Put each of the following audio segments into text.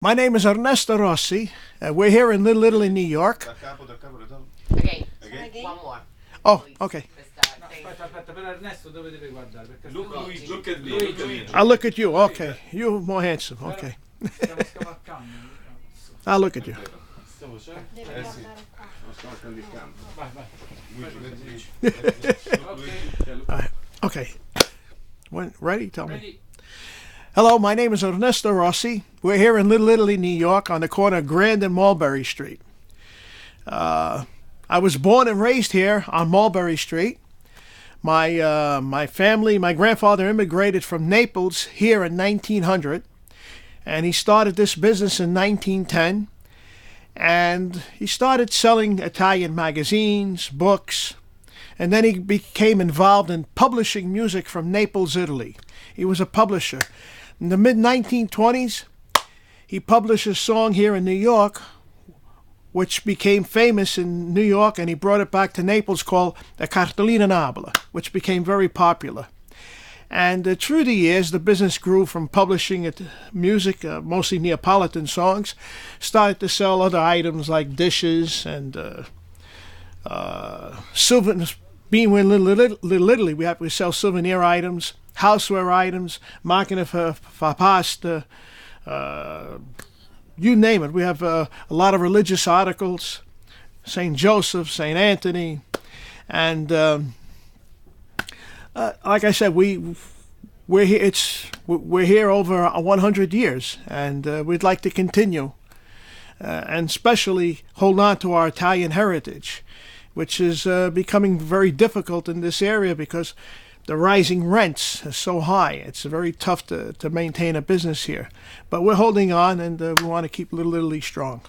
My name is Ernesto Rossi. We're here in Little Italy, New York. Again. Again? One more. Oh, okay. Questa No, thing. aspetta, per Ernesto dove deve guardare? Perché Look at me. Luigi. Look at me. I'll look at you. Okay. You more handsome. Okay. Stiamo scavalcando. I'll look at you. Stiamo c'è? Devi Eh sì. guardare qua. Sto scavalcando il campo. Vai, vai. All right. Okay. When ready? Tell me. Ready? Hello, my name is Ernesto Rossi. We're here in Little Italy, New York, on the corner of Grand and Mulberry Street. I was born and raised here on Mulberry Street. My family, my grandfather immigrated from Naples here in 1900, and he started this business in 1910. And he started selling Italian magazines, books, and then he became involved in publishing music from Naples, Italy. He was a publisher. In the mid-1920s, he published a song here in New York, which became famous in New York, and he brought it back to Naples, called the Cartolina Nabla, which became very popular. And through the years, the business grew from publishing music, mostly Neapolitan songs, started to sell other items like dishes and souvenirs. Being in Little Italy, we sell souvenir items, houseware items, macchine for pasta, you name it. We have a lot of religious articles, St. Joseph, St. Anthony, and like I said, we're here. We're here over 100 years, and we'd like to continue, and especially hold on to our Italian heritage, which is becoming very difficult in this area because the rising rents are so high. It's very tough to maintain a business here. But we're holding on, and we want to keep Little Italy strong.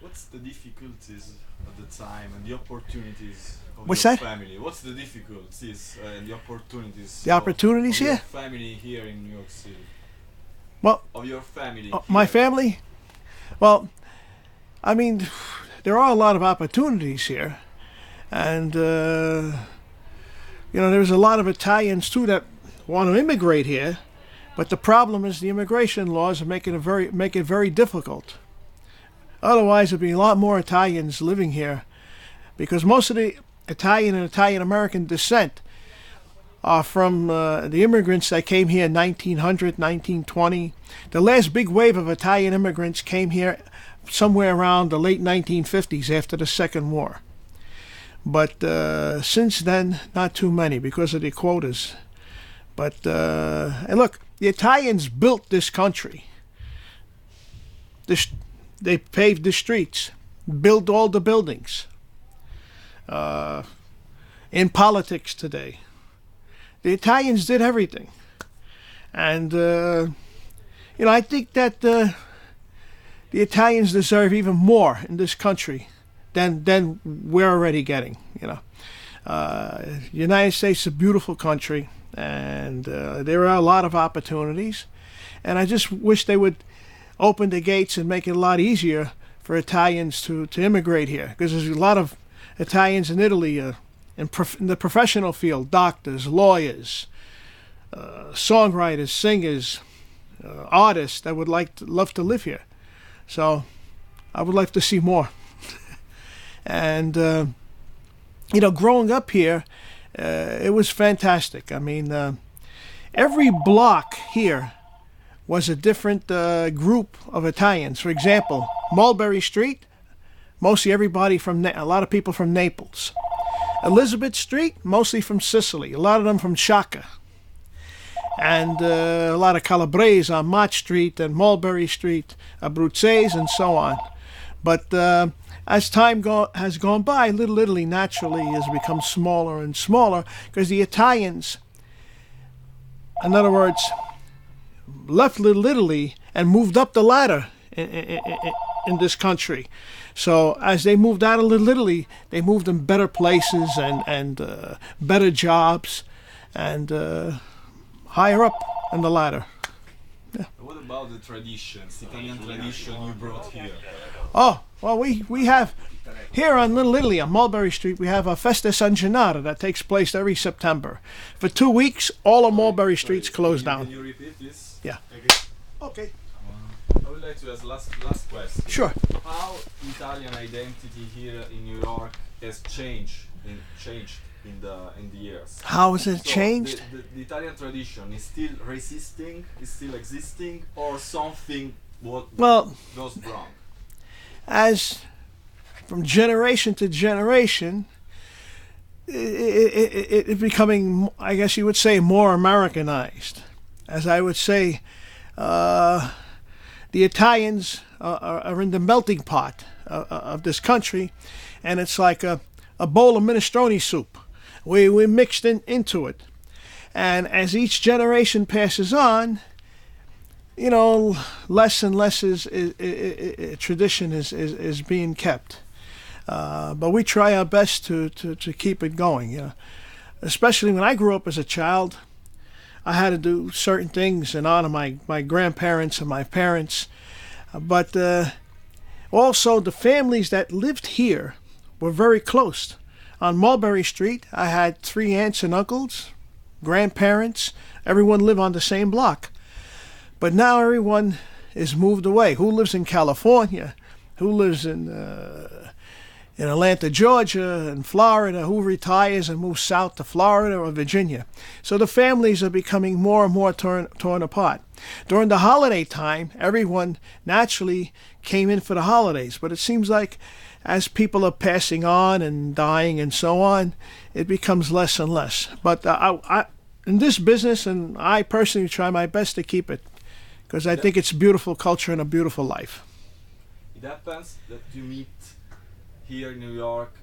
What's the difficulties at the time and the opportunities of What's your that? family? What's the difficulties and the opportunities? The opportunities of here? your family here in New York City. Well, Of your family. my here. family? Well, I mean, there are a lot of opportunities here. And, there's a lot of Italians, too, that want to immigrate here. But the problem is the immigration laws are make it very difficult. Otherwise, there'd be a lot more Italians living here, because most of the Italian and Italian-American descent are from the immigrants that came here in 1900, 1920. The last big wave of Italian immigrants came here somewhere around the late 1950s after the Second War. But since then, not too many because of the quotas. But, and look, the Italians built this country. They paved the streets, built all the buildings. In politics today, the Italians did everything. And, I think that the Italians deserve even more in this country than we're already getting. The United States is a beautiful country, and there are a lot of opportunities. And I just wish they would open the gates and make it a lot easier for Italians to immigrate here, because there's a lot of Italians in Italy in the professional field, doctors, lawyers, songwriters, singers, artists that would love to live here. So I would like to see more. And, growing up here, it was fantastic. I mean, every block here was a different group of Italians. For example, Mulberry Street, mostly everybody a lot of people from Naples. Elizabeth Street, mostly from Sicily, a lot of them from Sciacca. And a lot of Calabrese on Mott Street and Mulberry Street, Abruzzese, and so on. But as time has gone by, Little Italy naturally has become smaller and smaller because the Italians, in other words, left Little Italy and moved up the ladder in this country. So as they moved out of Little Italy, they moved in better places and better jobs and higher up in the ladder. What about the traditions, Italian tradition you brought here? Oh, well, we have, here on Little Italy, on Mulberry Street, we have a Festa San Gennaro that takes place every September. For 2 weeks, all of Mulberry Street's closed Can down. you repeat this? Yeah. Okay. Okay. try to ask last question. Sure. How Italian identity here in New York has changed in the years? How has it So changed? the Italian tradition is still resisting, is still existing, or something Well, goes wrong? as from generation to generation, it becoming, I guess you would say, more Americanized. As I would say, the Italians are in the melting pot of this country, and it's like a bowl of minestrone soup. We mixed into it. And as each generation passes on, you know, less and less tradition is being kept. But we try our best to keep it going. You know, especially when I grew up as a child, I had to do certain things in honor of my grandparents and my parents. But also the families that lived here were very close. On Mulberry Street, I had 3 aunts and uncles, grandparents. Everyone lived on the same block. But now everyone is moved away. Who lives in California? Who lives in Atlanta, Georgia, and Florida? Who retires and moves south to Florida or Virginia? So the families are becoming more and more torn apart. During the holiday time, everyone naturally came in for the holidays. But it seems like as people are passing on and dying and so on, it becomes less and less. But I in this business, and I personally try my best to keep it, because I think it's a beautiful culture and a beautiful life. It happens that you meet here in New York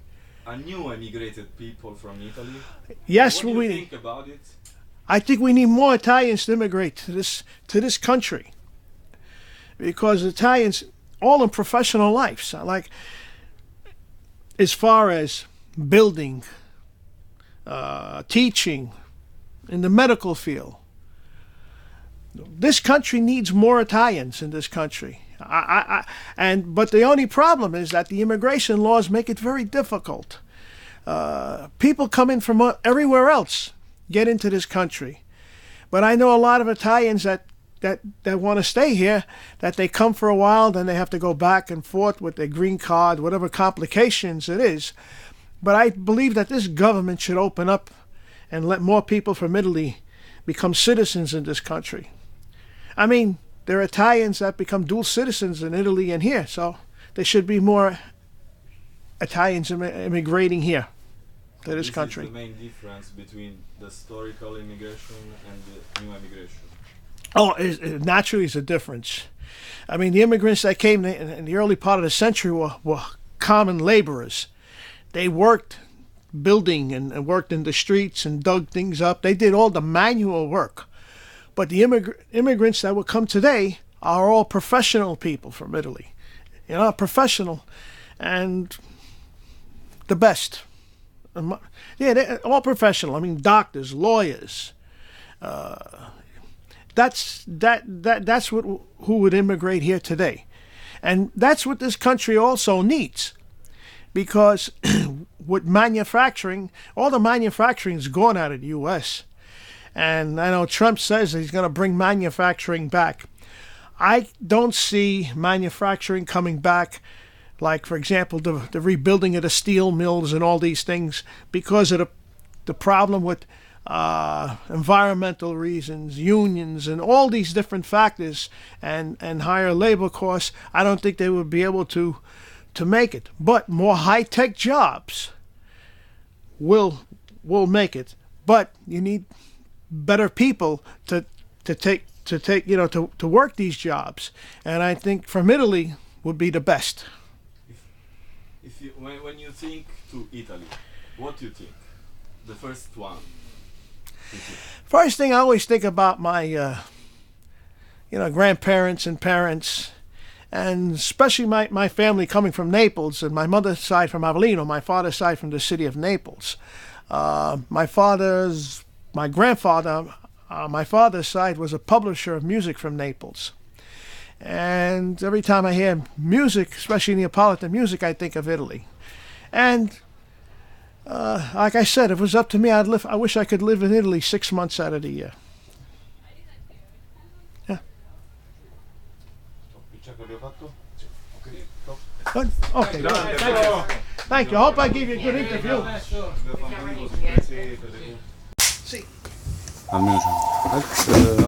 a new emigrated people from Italy. Yes, what do you think about it? I think we need more Italians to immigrate to this country, because Italians, all in professional lives, like as far as building, teaching, in the medical field. This country needs more Italians in this country. But the only problem is that the immigration laws make it very difficult. People come in from everywhere else, get into this country. But I know a lot of Italians that want to stay here, that they come for a while, then they have to go back and forth with their green card, whatever complications it is. But I believe that this government should open up and let more people from Italy become citizens in this country. I mean, there are Italians that become dual citizens in Italy and here, so there should be more Italians immigrating here to this country. Is the main difference between the historical immigration and the new immigration? Oh, naturally it's a difference. I mean, the immigrants that came in the early part of the century were common laborers. They worked building and worked in the streets and dug things up. They did all the manual work. But the immigrants that will come today are all professional people from Italy. You know, professional and the best. Yeah, they're all professional. I mean, doctors, lawyers. That's who would immigrate here today. And that's what this country also needs. Because with manufacturing, all the manufacturing is gone out of the U.S. And I know Trump says he's going to bring manufacturing back. I don't see manufacturing coming back, like, for example, the rebuilding of the steel mills and all these things, because of the problem with environmental reasons, unions, and all these different factors, and higher labor costs. I don't think they would be able to make it. But more high-tech jobs will make it. But you need better people to work these jobs, and I think from Italy would be the best. When you think to Italy, what do you think? The first one. First thing I always think about my grandparents and parents, and especially my family coming from Naples, and my mother's side from Avellino, my father's side from the city of Naples. My father's side was a publisher of music from Naples. And every time I hear music, especially Neapolitan music, I think of Italy. And like I said, if it was up to me, I wish I could live in Italy 6 months out of the year. Yeah. Già che abbiamo fatto? Sì. Ok, top. Good? Okay, good. Thank you. Thank you. I hope I gave you a good interview. Ernesto. Dobbiamo fare un po' di cose, grazie per le Sì. Almeno